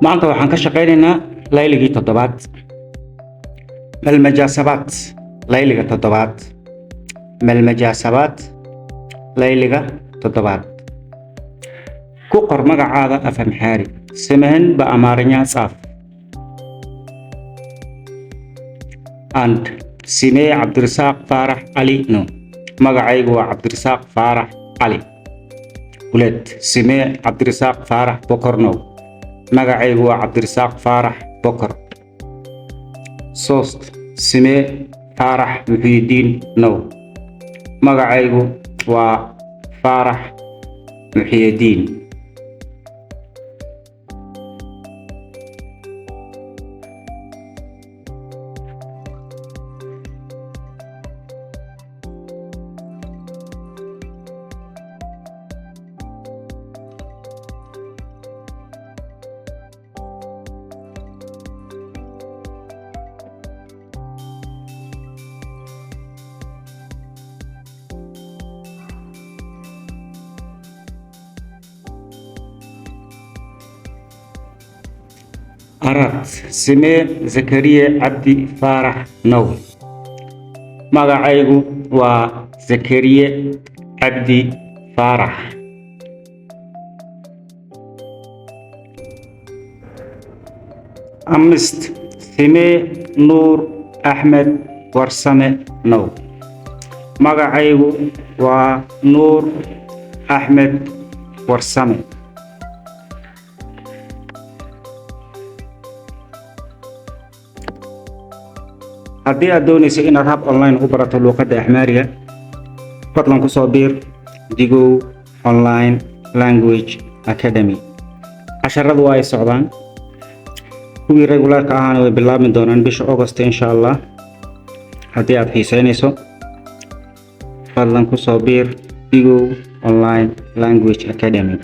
maanta waxaan ka shaqaynaynaa layligii toddobaad malmajaasabaad layliga toddobaad malmajaasabaad layliga toddobaad ku qor magacaada af Amxaari samehen በአማርኛ ጻፍ አንድ ስሜ ዓብድርሳቅ ፋራሕ ዓሊ ነው magacaygu waa cabdirasaaq faarax cali ሁለት ስሜ ዓብድርሳቅ ፋራሕ ቦኮር ነው magacaygu waa cabdirasaaq faarax bokor ሶስት ስሜ faarax muxiidiin ነው magacaygu waa faarax muxiidiin አራት ስሜ ዘከሪያ ዓብዲ ፋራሕ ነው magacaygu waa zakariya cabdi faarax አምስት ስሜ ኑር አሕመድ warsame ነው magacaygu waa nuur axmed warsame haddii aad doonayso inaad hab online u barato luqadda Axmaariga fadlan ku soo biir Digow Online Language Academy casharradu waa ay socdaan kuwii regularka ahaana way bilaabmi doonaan bisha August insha Allah haddii aad xiisaynayso fadlan ku soo biir Digow Online Language Academy